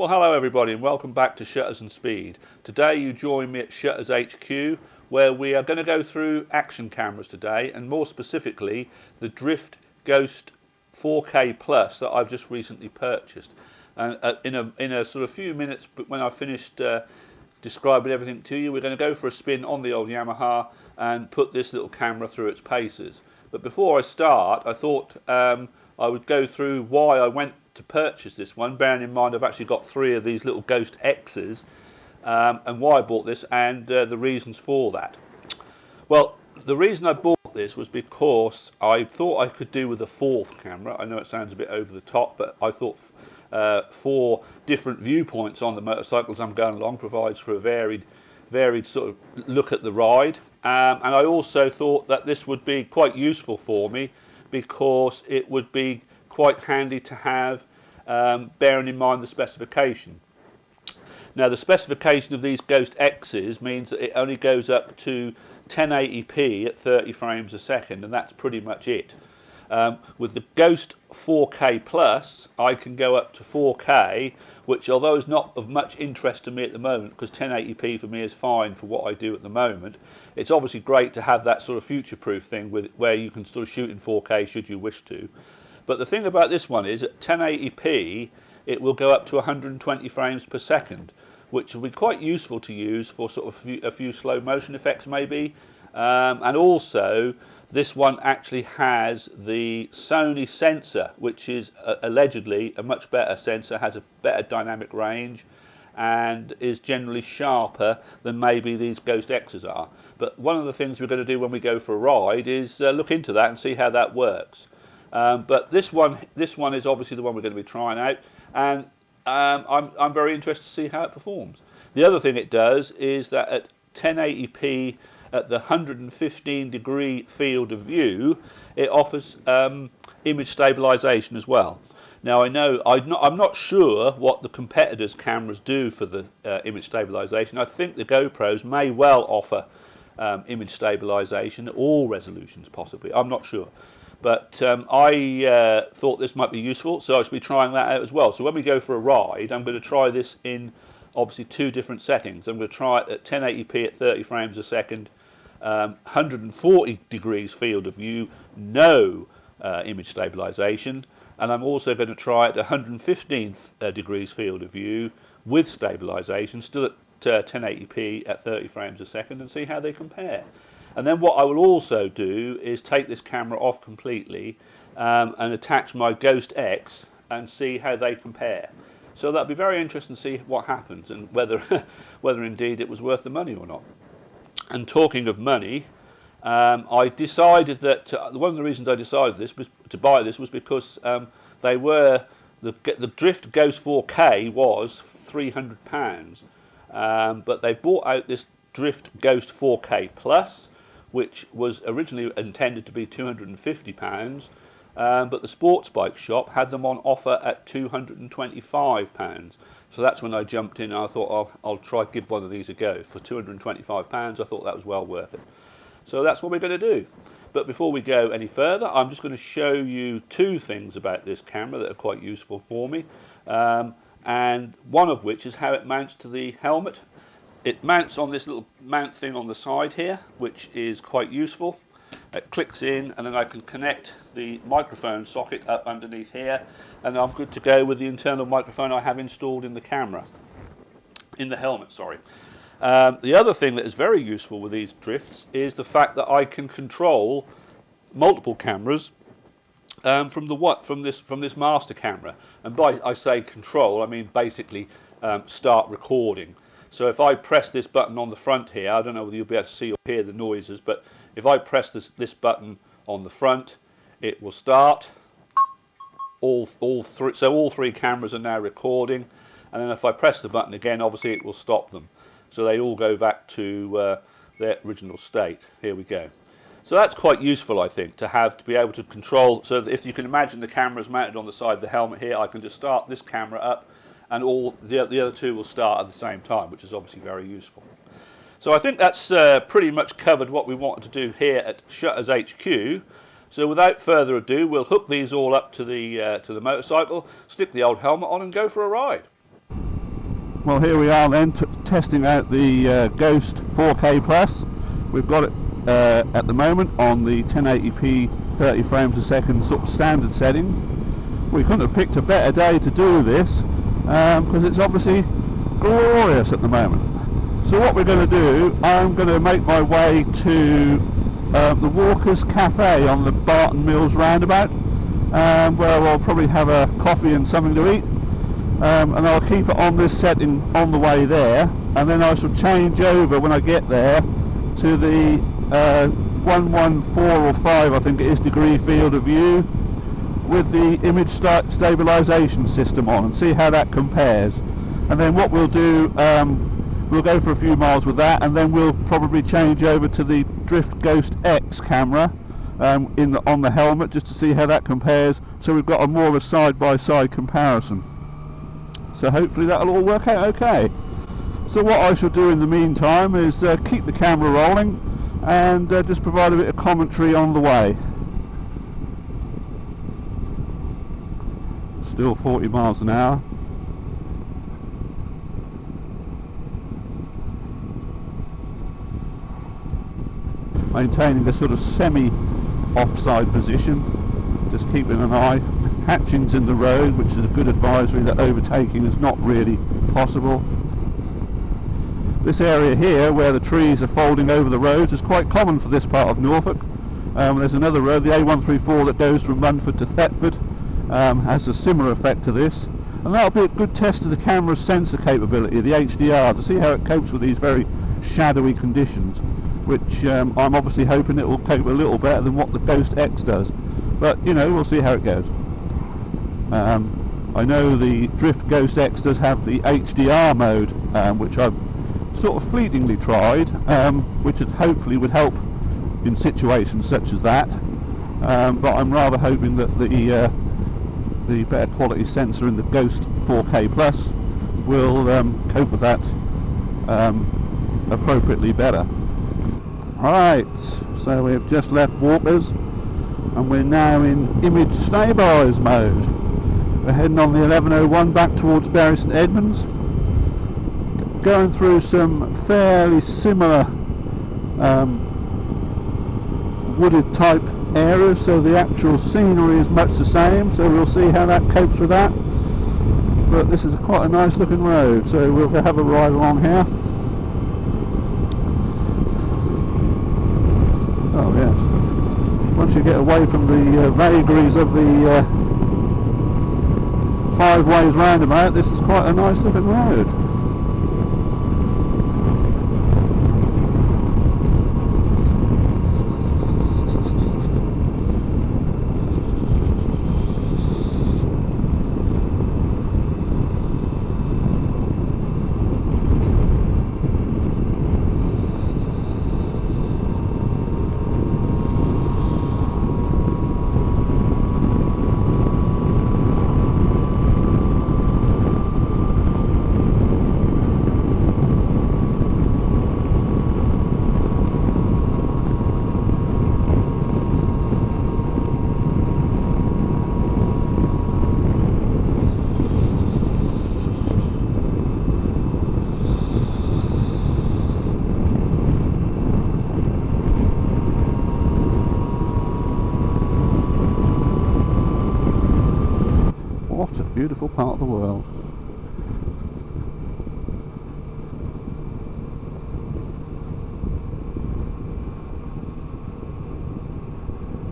Well, hello everybody and welcome back to Shutters and Speed. Today you join me at Shutters HQ, where we are going to go through action cameras today, and more specifically the Drift Ghost 4K Plus that I've just recently purchased. And in a sort of few minutes, but when I've finished describing everything to you, we're going to go for a spin on the old Yamaha and put this little camera through its paces. But before I start, I thought I would go through why I went to purchase this one, bearing in mind I've actually got 3 of these little Ghost X's, and why I bought this and the reasons for that. Well, the reason I bought this was because I thought I could do with a 4th camera. I know it sounds a bit over the top, but I thought 4 different viewpoints on the motorcycles I'm going along provides for a varied sort of look at the ride, and I also thought that this would be quite useful for me because it would be quite handy to have, bearing in mind the specification. Now, the specification of these Ghost X's means that it only goes up to 1080p at 30 frames a second, and that's pretty much it. With the Ghost 4K Plus, I can go up to 4K, which, although is not of much interest to me at the moment, because 1080p for me is fine for what I do at the moment, it's obviously great to have that sort of future-proof thing where you can sort of shoot in 4K should you wish to. But the thing about this one is at 1080p it will go up to 120 frames per second, which will be quite useful to use for sort of a few slow motion effects maybe. And also this one actually has the Sony sensor, which is allegedly a much better sensor, has a better dynamic range and is generally sharper than maybe these Ghost X's are. But one of the things we're going to do when we go for a ride is look into that and see how that works. But this one is obviously the one we're going to be trying out, and I'm very interested to see how it performs. The other thing it does is that at 1080p at the 115 degree field of view, it offers image stabilisation as well. Now I'm not sure what the competitors' cameras do for the image stabilisation. I think the GoPros may well offer image stabilisation at all resolutions, possibly. I'm not sure. But I thought this might be useful, so I should be trying that out as well. So when we go for a ride, I'm going to try this in obviously 2 different settings. I'm going to try it at 1080p at 30 frames a second, 140 degrees field of view, no image stabilisation, and I'm also going to try it at 115 degrees field of view with stabilisation, still at 1080p at 30 frames a second, and see how they compare. And then what I will also do is take this camera off completely and attach my Ghost X and see how they compare. So that'll be very interesting to see what happens and whether indeed it was worth the money or not. And talking of money, I decided that one of the reasons I decided to buy this was because the Drift Ghost 4K was £300, but they bought out this Drift Ghost 4K Plus, which was originally intended to be £250, but the sports bike shop had them on offer at £225. So that's when I jumped in and I thought I'll try to give one of these a go. For £225, I thought that was well worth it. So that's what we're going to do. But before we go any further, I'm just going to show you 2 things about this camera that are quite useful for me, and one of which is how it mounts to the helmet. It mounts on this little mount thing on the side here, which is quite useful. It clicks in and then I can connect the microphone socket up underneath here, and I'm good to go with the internal microphone I have installed in the camera, in the helmet, sorry. The other thing that is very useful with these Drifts is the fact that I can control multiple cameras from this master camera. And by I say control, I mean basically start recording. So if I press this button on the front here, I don't know whether you'll be able to see or hear the noises, but if I press this button on the front, it will start. All 3 cameras are now recording, and then if I press the button again, obviously it will stop them. So they all go back to their original state. Here we go. So that's quite useful, I think, to be able to control. So if you can imagine the cameras mounted on the side of the helmet here, I can just start this camera up, and all the other 2 will start at the same time, which is obviously very useful. So I think that's pretty much covered what we wanted to do here at Shutters HQ. So without further ado, we'll hook these all up to the motorcycle, stick the old helmet on and go for a ride. Well, here we are then, testing out the Ghost 4K Plus. We've got it at the moment on the 1080p 30 frames a second sort of standard setting. We couldn't have picked a better day to do this because it's obviously glorious at the moment. So what we're going to do, I'm going to make my way to the Walker's Cafe on the Barton Mills roundabout, where I'll probably have a coffee and something to eat, and I'll keep it on this setting on the way there, and then I shall change over when I get there to the 114 or 5 I think it is degree field of view with the image stabilisation system on, and see how that compares. And then what we'll do, we'll go for a few miles with that, and then we'll probably change over to the Drift Ghost X camera on the helmet, just to see how that compares, so we've got a more of a side-by-side comparison. So hopefully that'll all work out okay. So what I shall do in the meantime is keep the camera rolling and just provide a bit of commentary on the way. Still 40 miles an hour. Maintaining a sort of semi-offside position, just keeping an eye. Hatchings in the road, which is a good advisory that overtaking is not really possible. This area here, where the trees are folding over the roads, is quite common for this part of Norfolk. There's another road, the A134, that goes from Munford to Thetford, has a similar effect to this, and that'll be a good test of the camera's sensor capability, the HDR, to see how it copes with these very shadowy conditions, which I'm obviously hoping it will cope a little better than what the Ghost X does, but you know, we'll see how it goes. I know the Drift Ghost X does have the HDR mode, which I've sort of fleetingly tried, which hopefully would help in situations such as that, but I'm rather hoping that the better quality sensor in the Ghost 4K Plus will cope with that appropriately better. Right, so we've just left Walker's and we're now in image stabilise mode. We're heading on the 1101 back towards Bury St Edmunds, going through some fairly similar wooded type areas, so the actual scenery is much the same, so we'll see how that copes with that. But this is quite a nice looking road, so we'll have a ride along here. Oh yes, once you get away from the vagaries of the five ways roundabout, this is quite a nice looking road. What a beautiful part of the world.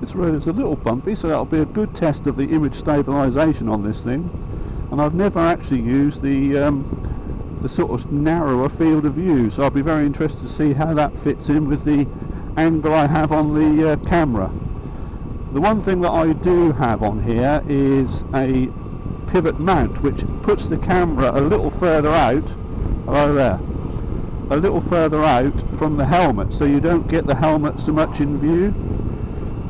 This road is a little bumpy, so that'll be a good test of the image stabilisation on this thing. And I've never actually used the sort of narrower field of view, so I'll be very interested to see how that fits in with the angle I have on the camera. The one thing that I do have on here is a pivot mount, which puts the camera a little further out, hello there, a little further out from the helmet, so you don't get the helmet so much in view.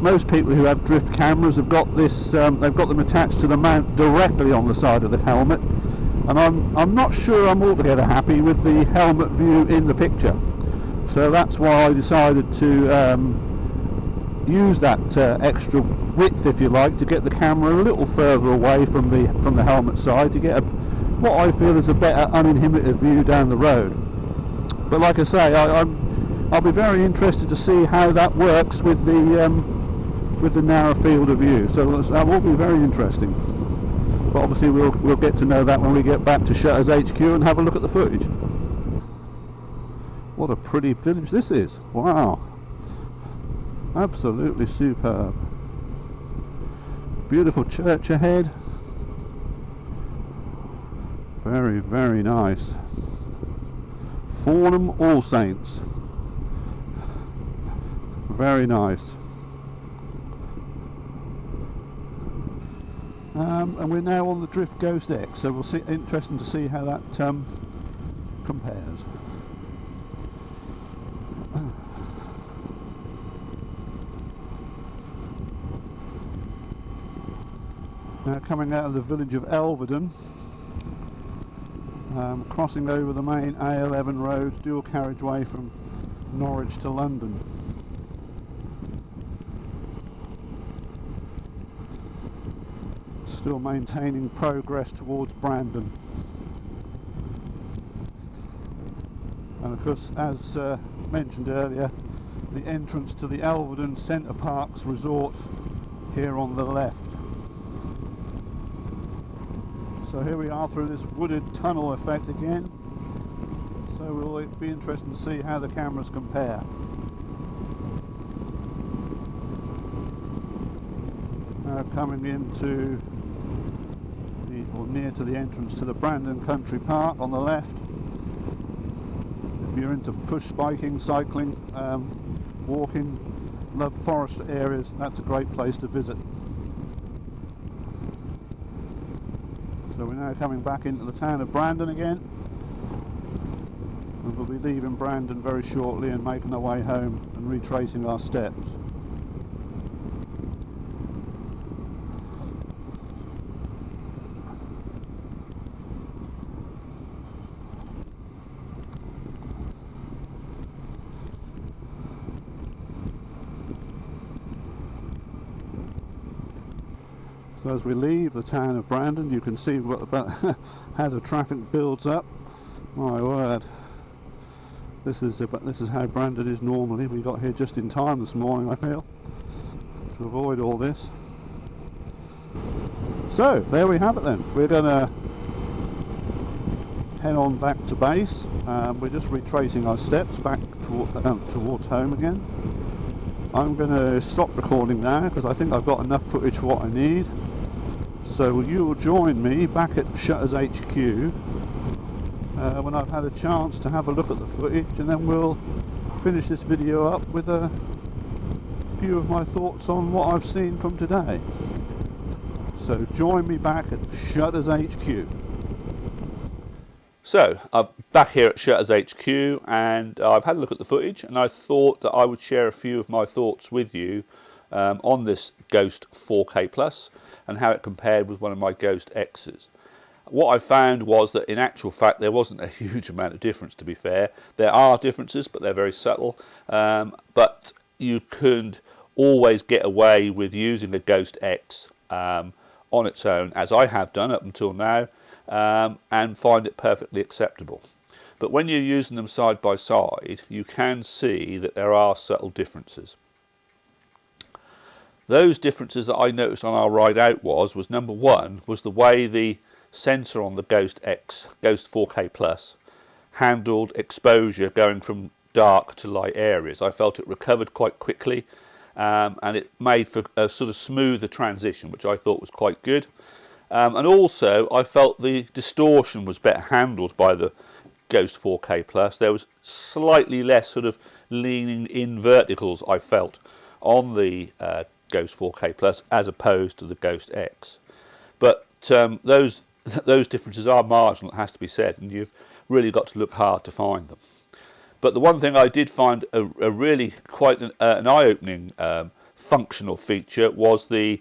Most people who have drift cameras have got this, they've got them attached to the mount directly on the side of the helmet, and I'm not sure I'm altogether happy with the helmet view in the picture. So that's why I decided to use that extra width, if you like, to get the camera a little further away from the helmet side, to get what I feel is a better uninhibited view down the road. But like I say, I'll be very interested to see how that works with the narrow field of view. So that will be very interesting. But obviously we'll get to know that when we get back to Shutters HQ and have a look at the footage. What a pretty village this is! Wow, absolutely superb. Beautiful church ahead. Very, very nice. Farnham All Saints. Very nice. And we're now on the Drift Ghost X, so we'll see. Interesting to see how that compares. Now coming out of the village of Elvedon, crossing over the main A11 road, dual carriageway from Norwich to London. Still maintaining progress towards Brandon. And of course, as mentioned earlier, the entrance to the Elvedon Centre Parks Resort here on the left. So here we are through this wooded tunnel effect again. So it'll be interesting to see how the cameras compare. Now coming into or near to the entrance to the Brandon Country Park on the left. If you're into push biking, cycling, walking, love forest areas, that's a great place to visit. So we're now coming back into the town of Brandon again, and we'll be leaving Brandon very shortly and making our way home and retracing our steps. So as we leave the town of Brandon, you can see what about how the traffic builds up. My word, this is how Brandon is normally. We got here just in time this morning, I feel, to avoid all this. So there we have it then. We're going to head on back to base. We're just retracing our steps back towards home again. I'm going to stop recording now because I think I've got enough footage for what I need. So you will join me back at Shutters HQ when I've had a chance to have a look at the footage, and then we'll finish this video up with a few of my thoughts on what I've seen from today. So join me back at Shutters HQ. So I'm back here at Shutters HQ, and I've had a look at the footage, and I thought that I would share a few of my thoughts with you on this Ghost 4K Plus and how it compared with one of my Ghost X's. What I found was that in actual fact there wasn't a huge amount of difference, to be fair. There are differences, but they're very subtle. But you could always get away with using a Ghost X on its own, as I have done up until now, and find it perfectly acceptable. But when you're using them side by side, you can see that there are subtle differences. Those differences that I noticed on our ride out was number one, was the way the sensor on the Ghost X, Ghost 4K Plus, handled exposure going from dark to light areas. I felt it recovered quite quickly, and it made for a sort of smoother transition, which I thought was quite good. And also I felt the distortion was better handled by the Ghost 4K Plus. There was slightly less sort of leaning in verticals, I felt, on the Ghost 4K Plus as opposed to the Ghost X. But those differences are marginal, it has to be said, and you've really got to look hard to find them. But the one thing I did find a really quite an eye-opening functional feature was the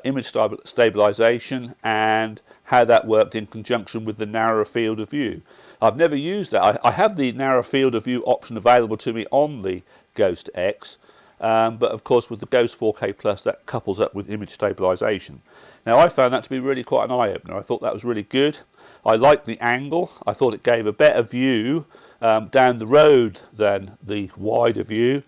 image stabilisation and how that worked in conjunction with the narrower field of view. I've never used that. I have the narrow field of view option available to me on the Ghost X, but of course with the Ghost 4K Plus that couples up with image stabilisation. Now I found that to be really quite an eye-opener. I thought that was really good. I liked the angle. I thought it gave a better view down the road than the wider view,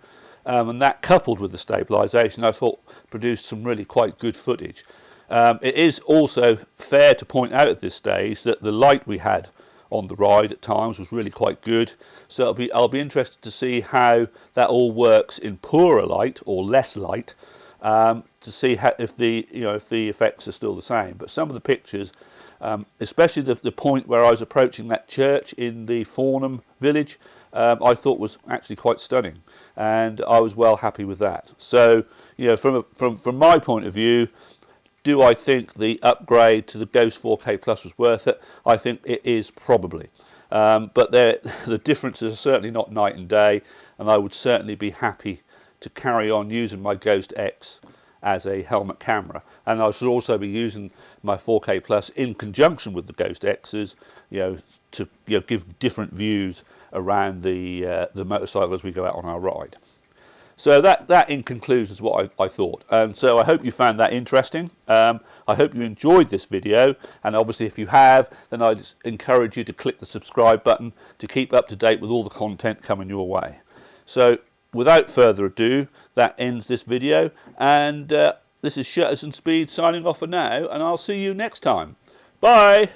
and that coupled with the stabilisation I thought produced some really quite good footage. It is also fair to point out at this stage that the light we had on the ride at times was really quite good, so I'll be interested to see how that all works in poorer light or less light, to see how, if the effects are still the same. But some of the pictures, especially the point where I was approaching that church in the Farnham village, I thought was actually quite stunning, and I was well happy with that. So from my point of view, do I think the upgrade to the Ghost 4K Plus was worth it? I think it is, probably. But the differences are certainly not night and day, and I would certainly be happy to carry on using my Ghost X as a helmet camera. And I should also be using my 4K Plus in conjunction with the Ghost X's, to give different views around the motorcycle as we go out on our ride. So that in conclusion is what I thought, and so I hope you found that interesting. I hope you enjoyed this video, and obviously if you have, then I just encourage you to click the subscribe button to keep up to date with all the content coming your way. So without further ado, that ends this video, and this is Shutters and Speed signing off for now, and I'll see you next time. Bye!